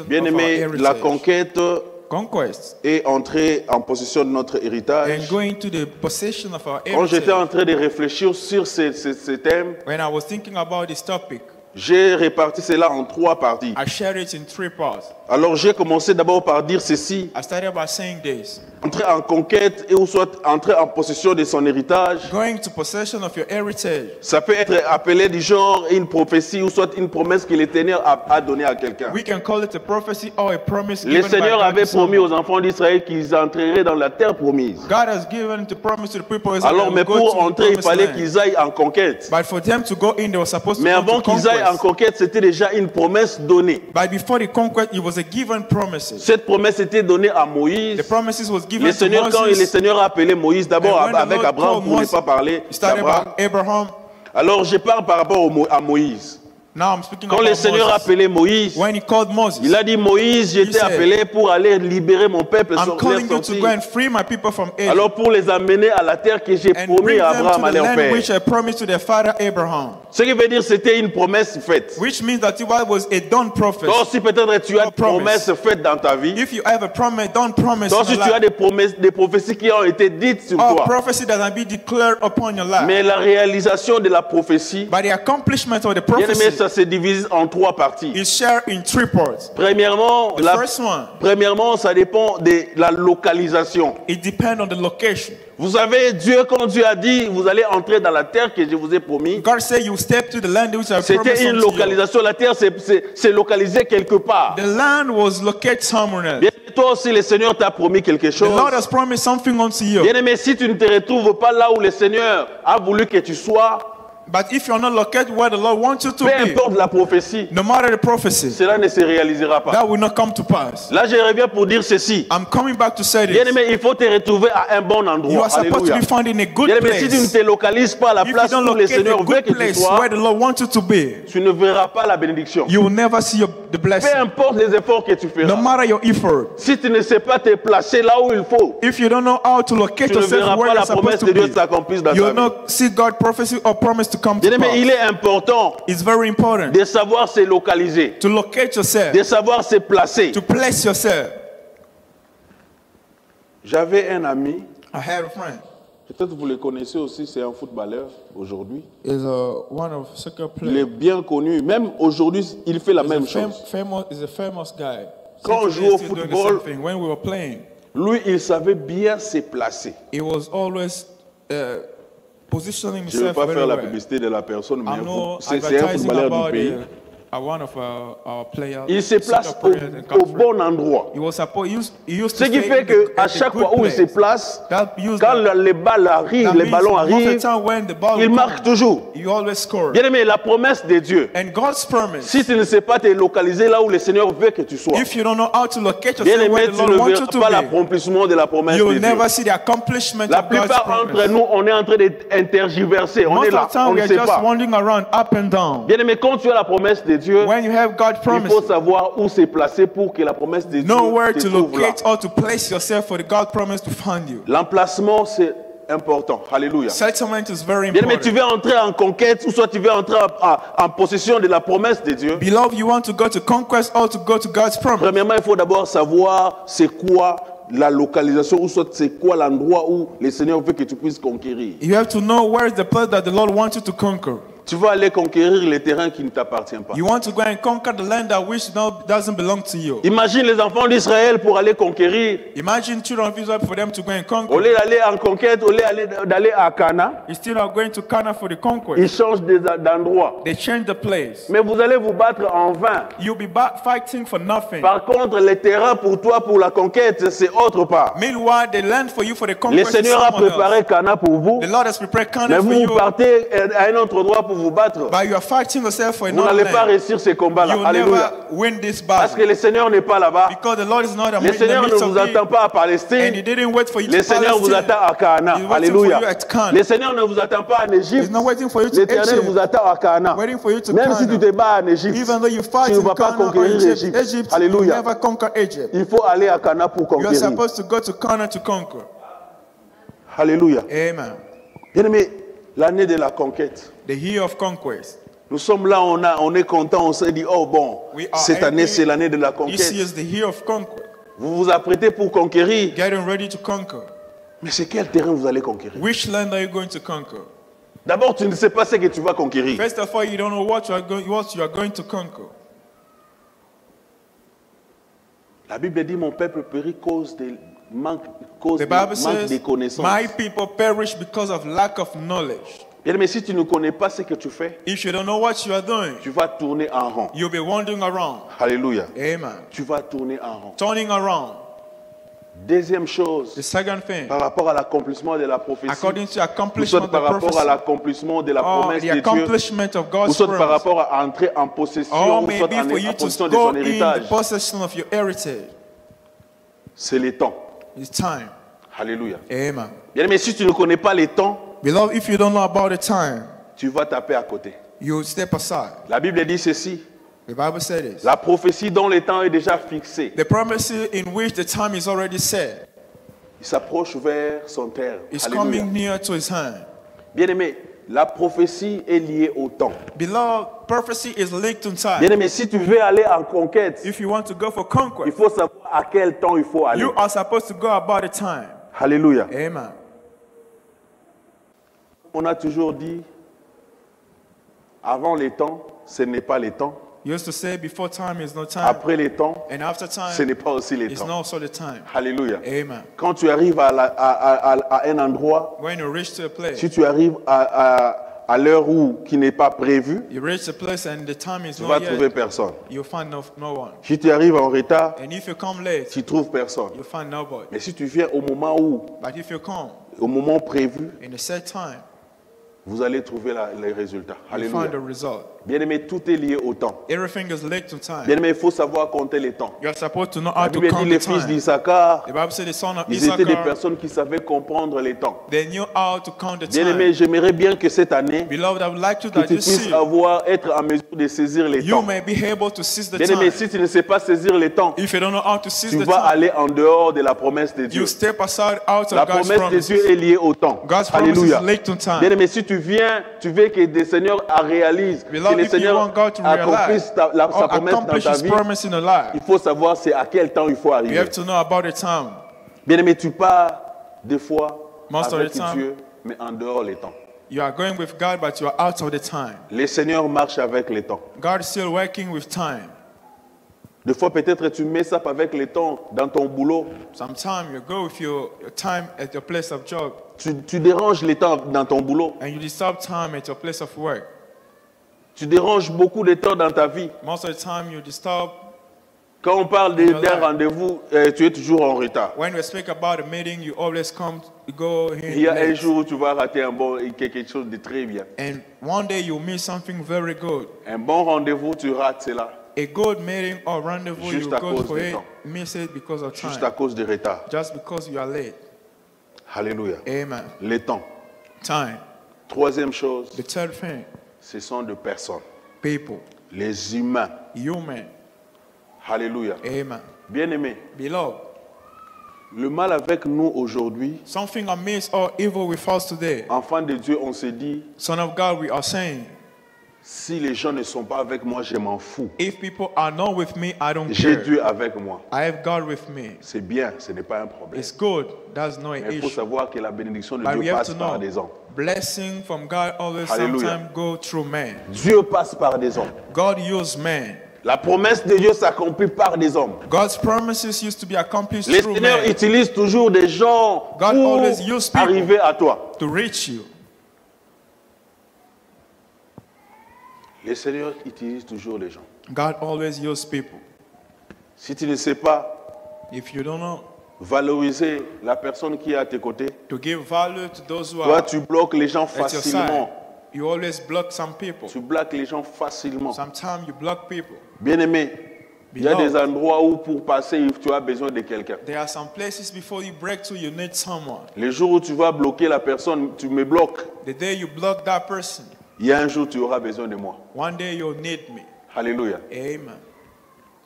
Bien-aimé, la conquête conquest est entrée en possession de notre héritage. and going to the possession of our Quand j'étais en heritage. train de réfléchir sur ce thème, When I was thinking about this topic, j'ai réparti cela en 3 parties. I shared it in 3 parts. Alors j'ai commencé d'abord par dire ceci: I started by saying this: entrer en conquête et ou soit entrer en possession de son héritage. going to possession of your heritage. Ça peut être appelé du genre une prophétie ou soit une promesse que l'Éternel a donnée à quelqu'un. We can call it a prophecy or a promise Le given by Seigneur God avait to promis someone. aux enfants d'Israël qu'ils entreraient dans la terre promise. God has given the promise to the people of Israel Alors, that mais will go pour to the entrer, il promised fallait land. qu'ils aillent en conquête. But for them to go in, they were supposed Mais to avant go to qu'ils aillent en conquest. conquête, c'était déjà une promesse donnée. But before the conquest, it was a given promises. Cette promesse était donnée à Moïse. The promises was given Le to Seigneur, quand le Moses. Seigneur a appelé Moïse, d'abord And when the avec Lord Abraham called pour ne Moses, pas parler He started d'Abraham. by Abraham. Alors je parle par rapport à Moïse. Now I'm speaking Quand about le Seigneur a Moses. appelé Moïse, When he called Moses, il a dit: Moïse, je t'ai said, appelé pour aller libérer mon peuple, I'm calling you to sortir. go and free my people from Egypt Alors pour les amener à la terre que j'ai and promis bring à them Abraham, to à the leur land père. which I promised to their father Abraham. Ce qui veut dire que c'était une promesse faite. Which means that it was a done prophecy. Donc si peut-être tu as A des promise. promesses faites dans ta vie, If you have a promise, done promise donc in si your tu as life, des prophéties qui ont été dites sur or toi, prophecy that has been declared upon your life, mais la réalisation de la prophétie, by the accomplishment of the bien aimé, prophecy, ça se divise en 3 parties. is shared in 3 parts. Premièrement, The first one, premièrement, ça dépend de la localisation. it depends on the location. Vous savez, quand Dieu a dit, vous allez entrer dans la terre que je vous ai promis, God said you step to the land which I promised c'était une unto you. localisation. La terre, c'est localisé quelque part. The land was located somewhere else. Bien, toi aussi, le Seigneur t'a promis quelque The chose. Lord has promised something unto you. Bien aimé, si tu ne te retrouves pas là où le Seigneur a voulu que tu sois, But if you're not located where the Lord wants you to peu be, importe la prophétie, no matter the prophecy, cela ne se réalisera pas. that will not come to pass. Là, je reviens pour dire ceci. I'm coming back to say Bien this. aimé, il faut te retrouver à un bon You endroit. are supposed to Alléluia. be found in a good Bien aimé, si tu ne place. te localises pas à la If you place don't où le locate Seigneur a veut good que tu place sois, where the Lord wants you to be, tu ne verras pas la bénédiction. you will never see the Peu blessing. importe les efforts que tu No feras. matter your effort. Si tu ne sais pas te placer là où il faut, If you don't know how to locate tu ne verras yourself where pas you're la promesse supposed de to Dieu be, s'accomplir dans you ta will vie. not see God prophecy or promise to come to Bien aimé, il pass. est important It's very important de savoir se localiser, to locate yourself, de savoir se placer. to place yourself. J'avais un ami, I had a friend. peut-être vous le connaissez aussi, c'est un footballeur aujourd'hui. Is one of soccer Il players. est bien connu, même aujourd'hui, il fait la même chose. Is a famous guy. Quand on Still joue au doing the football, same thing. When we were playing, Lui, il savait bien se placer. he was always positioning Je ne veux himself pas very faire la well. publicité de la personne, mais I'm not c'est un advertising footballeur about du pays. one of our players. Il se place soccer players in au country. bon endroit. He was supposed. He used Ce to qui stay fait in the- qu'à at the chaque good fois où il se place. place, That used quand that- les balles arrivent, that les means ballons most of the arrivent, time when the ball il comes, marque toujours. you always score. Bien aimé, la promesse de Dieu, And God's promise, si tu ne sais pas te localiser là où le Seigneur veut que tu sois, if you don't know how to locate bien yourself aimé, where the tu Lord ne wants you verras to pas be, l'accomplissement de la promesse you de will Dieu. never see the accomplishment La of God's plupart d'entre promise. nous, on est en train d'intergiverser. On Most est of là, the time on we ne are sait just pas. wandering around up and down. Bien aimé, quand tu as la promesse de Dieu, When you have God's il promise, faut savoir où se placer pour que la promesse de Dieu know where te to trouve là. locate or to place yourself for the God promise to find you. L'emplacement, c'est important. Alléluia. Settlement is very Bien aimé, tu important. veux entrer en conquête ou soit tu veux entrer en possession de la promesse de Dieu. Beloved, you want to go to conquest or to go to God's promise. Premièrement, il faut d'abord savoir c'est quoi la localisation ou soit c'est quoi l'endroit où le Seigneur veut que tu puisses conquérir. You have to know where is the place that the Lord wants you to conquer. Tu vas aller conquérir les terrains qui ne t'appartiennent pas. You want to go and conquer the land that which now doesn't belong to you. Imagine les enfants d'Israël pour aller conquérir. Imagine children of Israel for them to go and Au conquer. lieu d'aller en conquête, au lieu d'aller à Cana, Instead of going to Canaan for the ils conquest, changent d'endroit. they change the place. Mais vous allez vous battre en vain. You'll be fighting for nothing. Par contre, les terrains pour toi, pour la conquête, c'est autre part. Meanwhile, the land for you for the Le conquest is Seigneur a someone préparé else. Cana pour vous, The Lord has prepared mais Canaan for vous you, partez à un autre endroit pour vous battre. but you are fighting yourself for Vous another n'allez pas land. réussir ces combats-là. You'll Alléluia. never win this Parce que battle le Seigneur n'est pas là-bas. because the Lord is not Le in the Seigneur ne midst vous of attend it, pas à and Palestine. He didn't wait for you Le to Seigneur vous Palestine. attend à Cana. He's waiting for Alléluia. you at Canaan. Le Seigneur ne vous attend pas en Égypte. He's not waiting for you to L'Éternel Egypt. vous attend à Cana. Waiting for you to Même si tu te Canaan. bats en Égypte, Even though you fight tu ne in vas pas Canaan or conquérir Egypt, l'Égypte. you Alléluia. never conquer Egypt. Il faut aller à Cana pour You are conquérir. supposed to go to Canaan to conquer. Alléluia. Amen. Bien aimé, l'année de la conquête, The year of conquest, Nous sommes là, on est content, on s'est dit, oh bon, We are cette année happy. c'est l'année de la This conquête. year is the year of conquer. Vous vous apprêtez pour conquérir. Getting ready to conquer. Mais c'est quel terrain vous allez conquérir? Which land are you going to conquer? D'abord, tu ne sais pas ce que tu vas conquérir. First of all, you don't know what you are going to conquer. La Bible dit, mon peuple périt cause de manque The Bible de says, connaissances. my people perish because of lack of knowledge. Bien, mais si tu ne connais pas ce que tu fais, If you don't know what you are doing, tu vas tourner en rond. you'll be wandering around. Alléluia. Amen. Tu vas tourner en rond. Turning around. Deuxième chose, The second thing, par rapport à l'accomplissement de la prophétie, according to the ou accomplishment soit of par the rapport à prophecy, l'accomplissement de la or promesse the de Dieu, accomplishment of ou God's soit par promise, rapport à entrer en possession, or ou soit maybe for you en to possession de go son in héritage, the possession of your heritage. c'est les temps. It's time. Alléluia. Amen. Bien, mais si tu ne connais pas les temps, Beloved, if you don't know about the time, tu vas taper à côté. you step aside. La Bible dit ceci, The Bible says this. la prophétie dont le temps est déjà fixé, The promise in which the time is already set il s'approche vers son terme. is Alléluia. coming near to his hand. Bien aimé, la prophétie est liée au temps. Beloved, prophecy is linked to Bien time. aimé, si tu veux aller en conquête, If you want to go for il conquest, faut savoir à quel temps il faut aller. you are supposed to go about the time. Alléluia. Amen. On a toujours dit, avant les temps, ce n'est pas les temps. You used to say before time is no time, Après les temps, and after ce time n'est pas aussi les is temps. not also the time. Alléluia. Amen. Quand tu arrives à un endroit, When you reach to a place, si tu arrives à l'heure où qui n'est pas prévue, you reach the place and the time is tu vas not trouver yet, personne. you'll find no one. Si tu arrives en retard, And if you come late, tu trouves personne. you'll find nobody. Mais si tu viens au moment où, But if you come au moment prévu, in the set time, vous allez trouver les résultats. you Alléluia. find the result. Bien aimé, tout est lié au temps. Everything is linked to time. Bien aimé, il faut savoir compter les temps. You are supposed to know La how to Bible dit count les the fils time. d'Issachar, The Bible says the son of ils étaient des Issachar, personnes qui savaient comprendre les temps. they knew how to count the Bien aimé, time. j'aimerais bien que cette année, Beloved, I would like to que that tu this puisses year, être en mesure de saisir les you temps. may be able to seize the Bien aimé, time. si tu ne sais pas saisir les temps, If you don't know how to seize tu the vas time, aller en dehors de la promesse de Dieu. you step aside out La of God's promesse de Dieu promises. est liée au temps. God's promise Alléluia. is linked to Bien time. aimé, si tu viens, tu veux que le Seigneur réalise, que Beloved, le if you Seigneur want God to accomplisse realize sa or promesse dans accomplish ta His vie, promise in your life, il faut savoir c'est à quel temps il faut you arriver. have to know about the time. Bien aimé, tu pars des fois Most of avec the time. Dieu, mais en dehors les temps. You are going with God, but you are out of the time. Le Seigneur marche avec les temps. God is still working with time. Des fois, peut-être tu mets ça avec les temps dans ton boulot. Sometimes you go with your time at your place of job, Tu déranges les temps dans ton boulot. and you disturb time at your place of work. Tu déranges beaucoup de temps dans ta vie. Most of the time you disturb. Quand on parle Your d'un life. rendez-vous, tu es toujours en retard. When we speak about a meeting, you always come, you go Il y a un here. jour où tu vas rater quelque chose de très bien. And one day you miss something very good. Un bon rendez-vous, tu rates cela A good meeting or rendezvous, Juste you à go cause for du it, temps. miss it because of juste time. à cause du retard. Just because you are late. Alléluia. Amen. Les temps. Time. Troisième chose, The third thing, ce sont des personnes. people, Les humains. human. Alléluia. Amen. Bien-aimés, Beloved, le mal avec nous aujourd'hui, something amiss or evil with us today. enfants de Dieu, on se dit, Son of God, we are saying, si les gens ne sont pas avec moi, je m'en fous. if people are not with me, I don't J'ai care. Dieu avec moi. I have God with me. C'est bien, ce n'est pas un problème. It's good. That's no Mais il faut issue. savoir que la bénédiction de But we Dieu have passe to par know, des hommes. blessing from God always Hallelujah. sometimes go through man. Dieu passe par des hommes. God used man. La promesse de Dieu s'accomplit par des hommes. God's promises used to be accomplished Le through Seigneur man utilise toujours des gens God pour always use people. arriver à toi. to reach you. Le Seigneur utilise toujours les gens. God always uses people. Si tu ne sais pas If you don't know, valoriser la personne qui est à tes côtés, to give value to those who toi are tu bloques les gens at your side, facilement. you always block some people. Tu bloques les gens facilement. Sometimes you block people. Bien-aimé, il y a Beloved. des endroits où pour passer, tu as besoin de quelqu'un. There are some places before you break through, you need someone. Le jour où tu vas bloquer la personne, tu me bloques. The day you block that person, Il y a un jour, tu auras besoin de moi. one day you'll need me. Alléluia. Amen.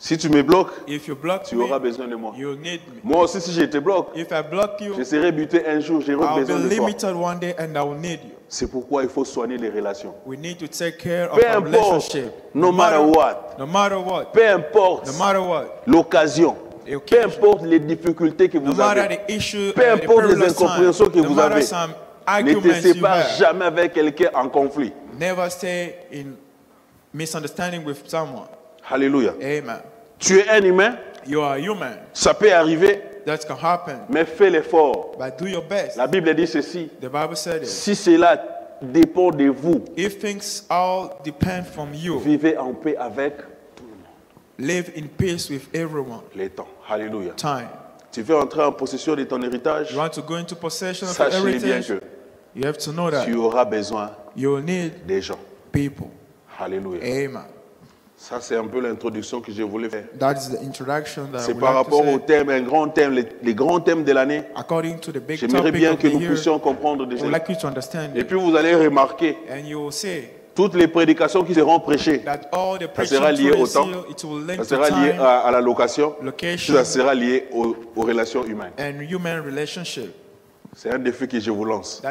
Si tu me bloques, If you block tu me, auras besoin de moi. you'll need me. Moi aussi, si je te bloque, If I block je you, serai buté un jour, j'aurai I'll be besoin de toi. limited one day and I will need you. C'est pourquoi il faut soigner les relations. We need to take care of Peu our importe, relationship. no matter what. No matter what. Peu importe No matter what. l'occasion. The Peu occasion. importe les difficultés que No vous matter avez. the issue, Peu the importe les perilous time. incompréhensions que No vous matter avez. some Ne arguments te you sépare have. jamais avec quelqu'un en conflit. Never stay in misunderstanding with someone. Alléluia. Amen. Tu es un humain, You are human. ça peut arriver, That can happen. mais fais l'effort. But do your best. La Bible dit ceci. The Bible said it. Si cela dépend de vous, If things all depend from you, vivez en paix avec live in peace with everyone. les temps. Alléluia. Time. Tu veux entrer en possession de ton héritage, You want to go into possession of your sachez bien heritage, que you have to know that tu auras besoin you will need des gens. people. Alléluia. Amen. Ça, c'est un peu l'introduction que je voulais faire. That is the introduction that I C'est would par like rapport to au say. thème, un grand thème, les grands thèmes de l'année. According to the big J'aimerais topic bien of que the nous year, puissions comprendre des I would like you to understand Et it. puis vous allez remarquer, And you will see toutes les prédications qui seront prêchées, that all the ça preaching sera lié through au this temps, year, it will link ça to sera lié time, à la location, location, ça sera lié aux relations humaines. and human relationship. C'est un défi que je vous lance. That